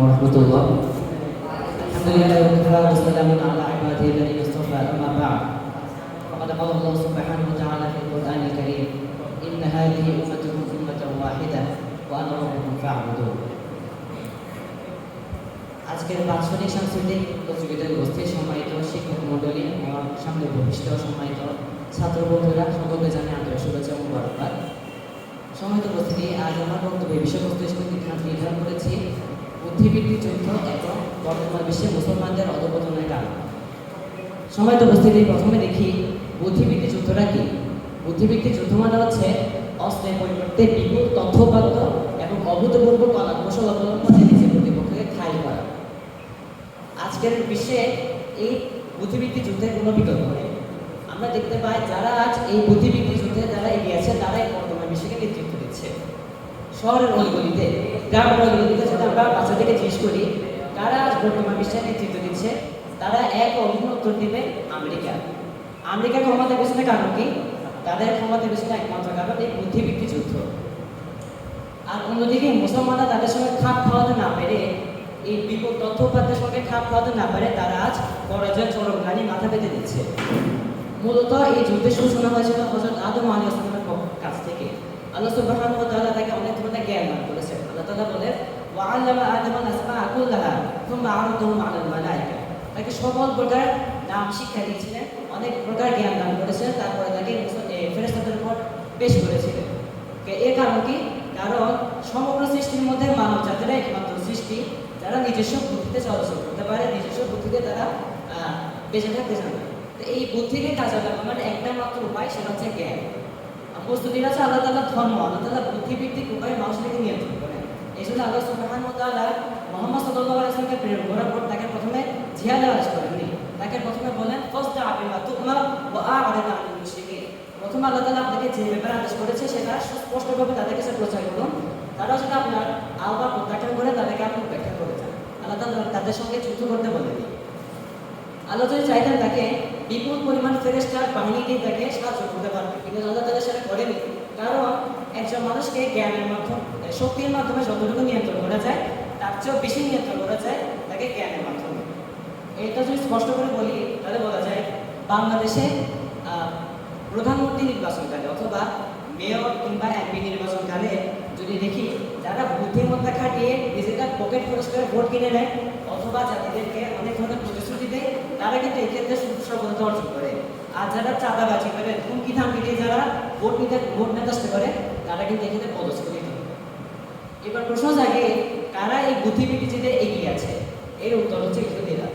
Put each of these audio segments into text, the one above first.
warahmatullah. Alhamdulillah wassalamu ala ibadihi alladhina istafa amma ba'd. Faqad qala Allah subhanahu wa ta'ala fil Qur'anil Karim, inna hadhihi ummatukum ummatan wahidah wa ana rabbukum fa'budun. আজকের বাৎসরিক সাংস্কৃতিক প্রতিযোগিতায় উপস্থিত সম্মানিত শিক্ষক মণ্ডলী, আমার সামনে ভূমিষ্ঠ সম্মানিত ছাত্র বন্ধুরা, সকলকে জানাই আন্তরিক শুভেচ্ছা ও মোবারকবাদ। সম্মানিত উপস্থিতি, আজ আমার বক্তব্যের বিষয়বস্তু হিসেবে নির্ধারণ করেছি বুদ্ধিবৃত্তিক যুদ্ধ এবং বর্তমান বিশ্বে মুসলমানদের অধঃপতনের কারণ। সম্মানিত উপস্থিতি, প্রথমে দেখি বুদ্ধিবৃত্তিক যুদ্ধটা কি। বুদ্ধিবৃত্তিক যুদ্ধ মানে হচ্ছে অস্ত্রের পরিবর্তে বিপুল তথ্যপাত্র এবং অভূতপূর্ব কলা কৌশল অবলম্বনে নিজের প্রতিপক্ষকে ঠাঁই করা। আজকের বিশ্বে এই বুদ্ধিবৃত্তিক যুদ্ধের কোনো বিকল্প নেই। আমরা দেখতে পাই যারা আজ এই বুদ্ধিবৃত্তিক যুদ্ধে যারা এগিয়ে আছে তারাই বর্তমান বিশ্বকে নেতৃত্ব দিচ্ছে। শহরের অলিগলিতে, গ্রামের অলিগলিতে যদি আমরা বাচ্চাদেরকে জিজ্ঞেস করি কারা আজ বর্তমান বিশ্বের নেতৃত্ব দিচ্ছে, তারা এক অভিন্ন উত্তর দিবে আমেরিকা। আমেরিকার ক্ষমতার পেছনে কারণ কি? তাদের ক্ষমতার পেছনে একমাত্র কারণ এই বুদ্ধিবৃত্তিক যুদ্ধ। আর অন্যদিকে মুসলমানরা তাদের সঙ্গে খাপ খাওয়াতে না পেরে, এই বিপুল তথ্যপাত্রের সঙ্গে খাপ খাওয়াতে না পারে, তারা আজ পরাজয়ের চরমগ্লানি মাথা পেতে দিচ্ছে। মূলত এই যুদ্ধের সূচনা হয়েছিল হযরত আদম আলাইহিস সালামের কাছ থেকে। আল্লাহ সুবহানাহু ওয়া তাআলা তাকে অনেক ধরনের জ্ঞান দান করেছেন। আল্লাহ তাআলা বলেন, ওয়া আল্লামা আদমা আসমাআ কুল্লাহা সুম্মা আরাদাহুম আলাল মালায়েকা। তাকে সকল প্রকার নাম শিক্ষা দিয়েছিলেন, অনেক প্রকার জ্ঞান দান করেছিলেন, তারপরে তাকে ফেরেশতাদের উপর পেশ করেছিলেন। এর কারণ কি? কারণ সমগ্র সৃষ্টির মধ্যে মানব জাতিরা একমাত্র সৃষ্টি যারা নিজস্ব বুদ্ধিতে চলাচল করতে পারে, নিজস্ব বুদ্ধিতে তারা বেঁচে থাকতে জানে। তো এই বুদ্ধিকে কাজে লাগানোর একটা মাত্র উপায়, সেটা হচ্ছে জ্ঞান। প্রস্তুতির আছে আল্লাহ তাআলা ধর্ম, আল্লাহ তাআলা বুদ্ধিভিত্তিক উপায়ে মানুষকে নিয়ন্ত্রণ করেন। এই জন্য আল্লাহ সুবহানাহু ওয়া তাআলা মুহাম্মদ সাল্লাল্লাহু আলাইহি ওয়াসাল্লামকে প্রেরণ করার পর তাকে প্রথমে জিহাদের আদেশ করেননি। তাকে প্রথমে বলেন ফাসদা বিমা তু'মার ওয়া আ'রিদ আনিল মুশরিকিন। প্রথমে আল্লাহ তাআলা আপনাকে যে ব্যাপারে আদেশ করেছে সেটা স্পষ্টভাবে তাদের কাছে প্রচার করুন। তারা যদি আপনার আহ্বান প্রত্যাখ্যান করে, তাদেরকে আপনি উপেক্ষা করে যান। আল্লাহ তাআলা তাদের সঙ্গে যুদ্ধ করতে বলেনি। আল্লাহ যদি চাইতেন তাকে বিপুল পরিমাণ ফেরেশতার বাহিনী দিয়ে তাকে সাহায্য করতে পারবে, কিন্তু আল্লাহ তাআলা সেটা করেনি। কারণ একজন মানুষকে জ্ঞানের মাধ্যমে, শক্তির মাধ্যমে যতটুকু নিয়ন্ত্রণ করা যায় তার চেয়েও বেশি নিয়ন্ত্রণ করা যায় তাকে জ্ঞানের মাধ্যমে। এটা যদি স্পষ্ট করে বলি তাহলে বলা যায় বাংলাদেশে প্রধানমন্ত্রী নির্বাচনকালে অথবা মেয়র কিংবা এমপি নির্বাচনকালে যদি দেখি যারা বুদ্ধিমত্তা খাটিয়ে নিজেদের পকেট খরচ করে ভোট কিনে নেয় অথবা যাদেরকে অনেক ধরনের প্রতিশ্রুতি দেয়, তারা কিন্তু এই ক্ষেত্রে সফলতা অর্জন করে। আর যারা চাঁদাবাজি করে, হুমকি ধামকি দিয়ে যারা ভোট নেতাস্ত করে, তারা কিন্তু এক্ষেত্রে পদস্খলিত। এবার প্রশ্ন জাগে কারা এই বুদ্ধিবৃত্তিতে এগিয়ে আছে? এর উত্তর হচ্ছে ইহুদিরা।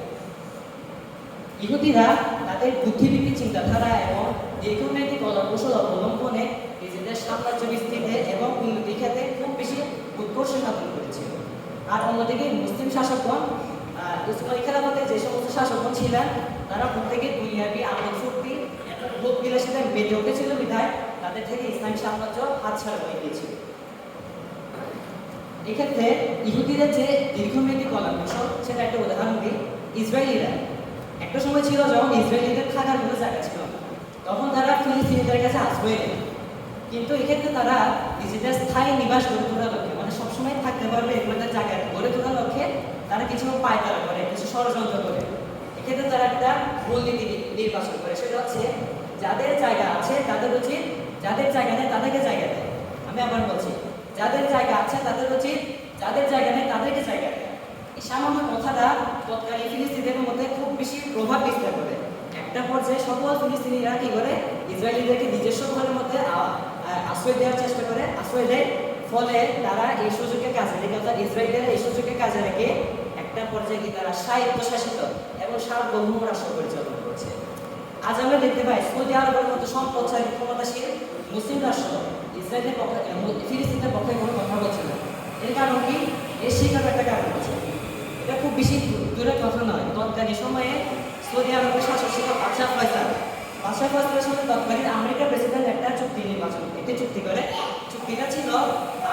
ইহুদিরা তাদের বুদ্ধিবৃত্তিক চিন্তাধারা এবং দীর্ঘমেয়াদী কলাকৌশল অবলম্বনে নিজেদের সাম্রাজ্য বিস্তৃতিতে এবং উন্নতি ক্ষেত্রে খুব বেশি উৎকর্ষ সাধন করেছিল। আর অন্যদিকে মুসলিম শাসকগণ, উসমানী খেলাফতের যে সমস্ত শাসকগণ ছিলেন, তারা প্রত্যেকে দুনিয়াবি আমোদ ফুর্তি এবং ভোগ বিলাসিতে মেতে উঠেছিল বিধায় তাদের থেকে ইসলামী সাম্রাজ্য হাতছাড়া হয়ে গিয়েছিল। এক্ষেত্রে ইহুদিদের যে দীর্ঘমেয়াদী কলাকৌশল, সেটা একটা উদাহরণ দিই। ইসরায়েলিরা একটা সময় ছিল যখন ইসরায়েলিদের থাকার কোনো জায়গা ছিল না, তখন তারা ফিলিস্তিনিদের কাছে আশ্রয় নেয়। কিন্তু এক্ষেত্রে তারা নিজেদের স্থায়ী নিবাস গড়ে তোলার লক্ষ্যে, মানে সবসময় থাকতে পারবে এগুলোদের জায়গা গড়ে তোলার লক্ষ্যে তারা কিছু পায়তারা করে, কিছু ষড়যন্ত্র করে। এক্ষেত্রে তারা একটা মূলনীতি নির্বাচন করে, সেটা হচ্ছে যাদের জায়গা আছে তাদের উচিত, যাদের জায়গা নেই তাদেরকে জায়গা দেয়। আমি আবার বলছি, যাদের জায়গা আছে তাদের উচিত, যাদের জায়গা নেই তাদেরকে জায়গা দেয়। এই সামান্য কথাটা তৎকালীন ফিলিস্তিনিদের মধ্যে খুব বেশি প্রভাব বিস্তার করে। একটা পর্যায়ে সকল ফিলিস্তিনিরা কি করে, ইসরায়েলিদেরকে নিজস্ব ঘরের মধ্যে আশ্রয় দেওয়ার চেষ্টা করে, আশ্রয় দেয়। ফলে তারা এই সুযোগকে কাজে রেখে, অর্থাৎ ইসরায়েলিরা এই সুযোগকে কাজে রেখে একটা পর্যায়ে কি তারা স্বায়ত্তশাসিত এবং সার্বভৌম রাষ্ট্র পরিচালনা করছে। আজ আমরা দেখতে পাই সৌদি আরবের মতো সম্পদশালী ক্ষমতাশীল মুসলিম রাষ্ট্র ইসরায়েলের পক্ষে, ফিলিস্তিনের পক্ষে কোনো কথা বলছে না। এর কারণ কি? এর শিকার একটা কারণ আছে। এটা খুব বেশি দূরের কথা নয়। তৎকালীন সময়ে সৌদি আরবের শাসক ছিল বাদশাহ ফয়সাল। বাদশাহ ফয়সালের সাথে তৎকালীন আমেরিকার প্রেসিডেন্ট একটা চুক্তি চুক্তি করে। চুক্তিটা ছিল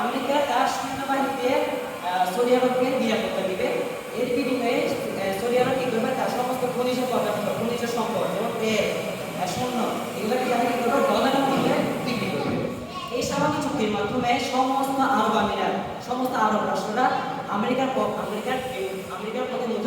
আমেরিকা তার সৈন্যবাহিনী দিয়ে সৌদি আরবকে নিরাপত্তা দিবে। এর বিনিময়ে সৌদি আরব কি করবে, তার সমস্ত খনিজ পদার্থ, খনিজ সম্পদ যেমন তেল, স্বর্ণ, এগুলোকে তারা কি করবে, ডলারের মধ্যে বিক্রি করবে। এই সামাজিক চুক্তির মাধ্যমে সমস্ত আরব আমিরাত, সমস্ত আরব রাষ্ট্ররা আমেরিকার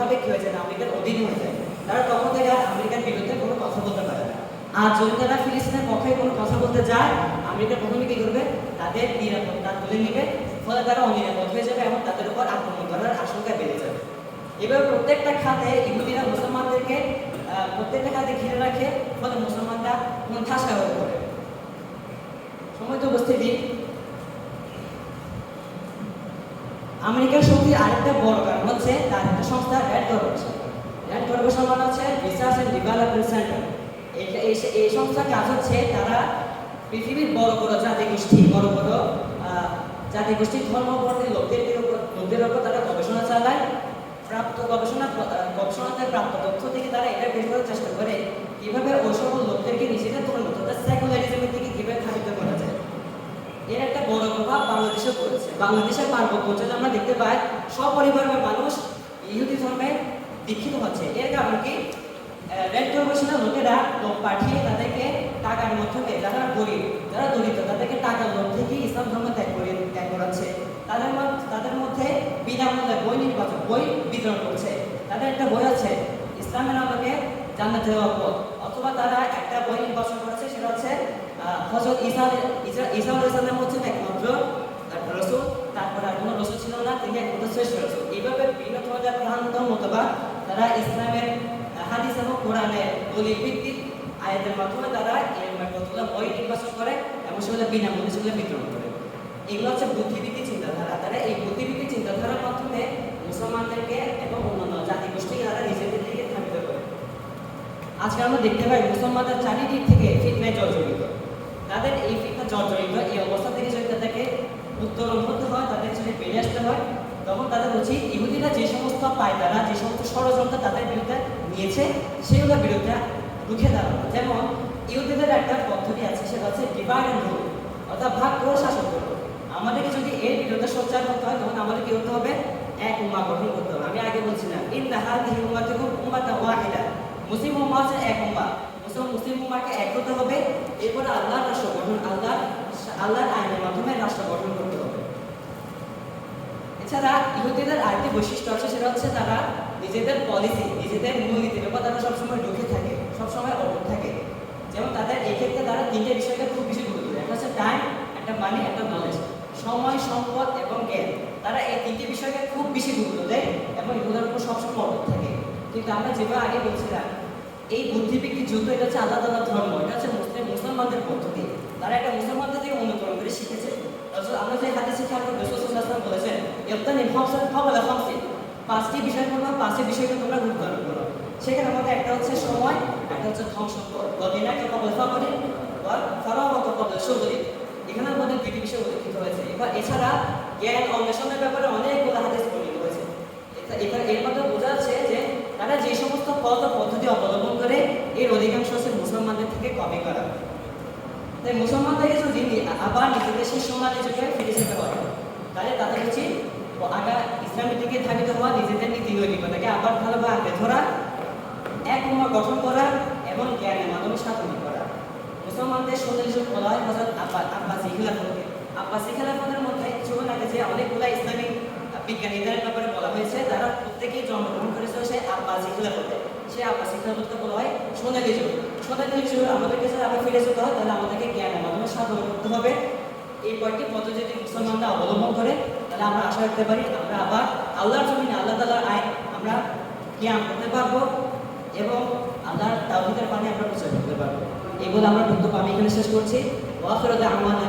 স্বাভাবিক হয়ে যায়, আমেরিকার অধীন হয়ে যায়। তারা তখন থেকে আর আমেরিকার বিরুদ্ধে কোনো কথা বলতে পারে না। আর যদি তারা ফিলিস্তিনের পক্ষে কোনো কথা বলতে যায়, আমেরিকা প্রথমে কি করবে, তাদের নিরাপত্তা তুলে নেবে, ফলে তারা অনিরাপদ হয়ে যাবে এবং তাদের উপর আক্রমণ করার আশঙ্কা বেড়ে যাবে। এবার প্রত্যেকটা খাতে ইহুদিরা মুসলমানদেরকে প্রত্যেকটা খাতে ঘিরে রাখে, ফলে মুসলমানরা ঠাসা হয়ে পড়ে। সময় তো উপস্থিতি, আমেরিকার শক্তির আরেকটা বড় কারণ হচ্ছে তার একটা সংস্থা রেড কর্পোরেশন। রেড কর্পোরেশন মানে হচ্ছে রিসার্চ অ্যান্ড ডেভেলপমেন্ট সেন্টার। এই সংস্থার কাজ হচ্ছে তারা পৃথিবীর বড় বড় জাতিগোষ্ঠী, বড় বড় জাতিগোষ্ঠীর ধর্মবর্তী লোকদের উপর তারা গবেষণা চালায়। গবেষণাতে প্রাপ্ত তথ্য থেকে তারা এটা বের করার চেষ্টা করে কিভাবে ওই সকল লোকদেরকে নিজেদের পরিণত সেকুলারিজমের দিকে কিভাবে ধাবিত করা যায়। এর একটা বড় প্রভাব বাংলাদেশে পড়েছে। বাংলাদেশের পার্বত্য অঞ্চলে আমরা দেখতে পাই সপরিবারের মানুষ ইহুদি ধর্মে দীক্ষিত হচ্ছে। এর কারণ কি, রেড কর্পোরেশনের লোকেরা লোক পাঠিয়ে তাদেরকে টাকার মাধ্যমে, যারা গরিব, যারা দরিদ্র, তাদেরকে টাকার লোক থেকে ইসলাম ধর্ম ত্যাগ করাচ্ছে। তাদের মধ্যে বিনামূল্যে বই বিতরণ করছে। তাদের একটা বই আছে ইসলামের আলোকে জান্নাতে যাওয়ার পথ, অথবা তারা একটা বই নির্বাচন করেছে, সেটা হচ্ছে হযরত ঈসা আলাইহিস সালাম হচ্ছেন একমাত্র রাসূল, তারপরে আর কোনো রাসূল ছিল না, তিনি একমাত্র শ্রেষ্ঠ রাসূল। এইভাবে বিভিন্ন ধরনের ভ্রান্ত মতবাদ তারা ইসলামের হাদিস এবং কোরআনের দলিল ভিত্তিক আয়াতের মাধ্যমে তারা কতগুলো বই নির্বাচন করে এবং সেগুলো বিনামূল্যে সেগুলো বিতরণ করে। এগুলো হচ্ছে বুদ্ধিবৃত্তিক চিন্তাধারা। তারা এই বুদ্ধিবৃত্তিক চিন্তাধারার মাধ্যমে মুসলমানদেরকে এবং অন্যান্য জাতিগোষ্ঠীকে তারা নিজেদের দিকে ধাবিত করে। আজকে আমরা দেখতে পাই মুসলমানদের চারিদিক থেকে ফিতনায় জর্জরিত। তাদের এই ফিতনা জর্জরিত এই অবস্থা থেকে যদি তাদেরকে উত্তরণ হতে হয়, তাদের যদি বেরিয়ে আসতে হয়, তখন তাদের উচিত ইহুদিরা যে সমস্ত পায়তারা, যে সমস্ত ষড়যন্ত্র তাদের বিরুদ্ধে নিয়েছে, সেগুলোর বিরুদ্ধে রুখে দাঁড়ানো। যেমন ইহুদিদের একটা পদ্ধতি আছে, সেটা হচ্ছে ডিভাইড অ্যান্ড রুল, অর্থাৎ ভাগ করে শাসন করো। আমাদেরকে যদি এর বিরুদ্ধে সোচ্চার করতে হয়, তখন আমাদের কি করতে হবে, এক উম্মাহ গঠন করতে হবে। আমি আগে বলছিলাম ইন্না হাযিহি উম্মাতুকুম উম্মাতান ওয়াহিদা, মুসলিম উম্মাহ হচ্ছে এক উম্মাহ, মুসলিম উম্মাহকে এক হতে হবে। এরপরে আল্লাহর রাষ্ট্র গঠন, আল্লাহর আইনের মাধ্যমে রাষ্ট্র গঠন করতে হবে। এছাড়া ইহুদিদের আরেকটি বৈশিষ্ট্য আছে, সেটা হচ্ছে তারা নিজেদের পলিসি, নিজেদের মূলনীতির উপর তারা সবসময় ঢুকে থাকে, সবসময় অটুট থাকে। যেমন তাদের এই ক্ষেত্রে তারা তিনটে বিষয়কে খুব বেশি গুরুত্ব দেয়। একটা হচ্ছে টাইম, একটা মানি, একটা নলেজ, সময়, সম্পদ এবং জ্ঞান। তারা এই তিনটে বিষয়কে খুব বেশি গুরুত্ব দেয় এবং এগুলোর উপর সবসময় অটুট থাকে। কিন্তু আমরা যেভাবে আগে বলছিলাম, এই বুদ্ধিবৃত্তিক যুদ্ধ, এটা হচ্ছে আল্লাহ তাআলার ধর্ম, এটা হচ্ছে মুসলমানদের পদ্ধতি। তারা একটা মুসলমানদের থেকে অনুকরণ করে শিখেছে। আমরা যে হাদিসে খেয়াল করি, রাসূল সাল্লাল্লাহু আলাইহি ওয়াসাল্লাম বলেছেন ইবতানিম খামসান ক্বাবলা খামসিন, পাঁচটি বিষয় করবা, পাঁচটি বিষয়কে তোমরা অনুকরণ করো। সেখানে মধ্যে একটা হচ্ছে সময়, একটা হচ্ছে ধন সম্পদ, গদিনাকে ক্বাবলা ফাকরি ওয়া ফারাগাকা ক্বাবলা শুগলি। এখানের মধ্যে দুটি বিষয় উল্লেখিত হয়েছে। এবার এছাড়া জ্ঞান অন্বেষণের ব্যাপারে অনেকগুলো হাদিস বর্ণিত হয়েছে। এর মধ্যে বোঝা যাচ্ছে যে তারা যে সমস্ত পথ ও পদ্ধতি অবলম্বন করে, এর অধিকাংশ হচ্ছে মুসলমানদের থেকে কপি করা। তাই মুসলমানদেরকে যদি আবার নিজেদের সেই সোনালী যুগে ফিরে যেতে হয়, তাহলে তাদের উচিত আগে ইসলামের দিকে ধাবিত হওয়া, নিজেদের নীতি নৈতিকতাকে আবার ভালোভাবে আঁকড়ে ধরা, এক উম্মাহ গঠন করা এবং জ্ঞানের মাধ্যমে সাধনা করা। মুসলমানদের সোনালী যুগ বলা হয় হযরত আব্বাসী খিলাফতকে। আব্বাসী খিলাফতের মধ্যে কিছুক্ষণ আগে যে অনেকগুলো ইসলামিক বিজ্ঞানীদের ব্যাপারে বলা হয়েছে, তারা প্রত্যেকেই জন্মগ্রহণ করেছে সেই আব্বাসী খিলাফতে। সেই আব্বাসী খিলাফতকে বলা হয় সোনালী যুগ। সোনালী যুগ আমাদেরকে যদি আবার ফিরে যেতে হয়, তাহলে আমাদেরকে জ্ঞানের মাধ্যমে সাধনা করতে হবে। এই কয়েকটি পদ্ধতি যদি মুসলমানরা অবলম্বন করে, তাহলে আমরা আশা রাখতে পারি আমরা আবার আল্লাহর জমিনে আল্লাহ তাআলার আইন আমরা জ্ঞান করতে পারবো এবং আল্লাহর তাওহীদের পানে আমরা প্রচার করতে পারবো। এই বলে আমরা বক্তব্য আমি এখানে শেষ করছি। ওয়া আখিরু দাওয়ানা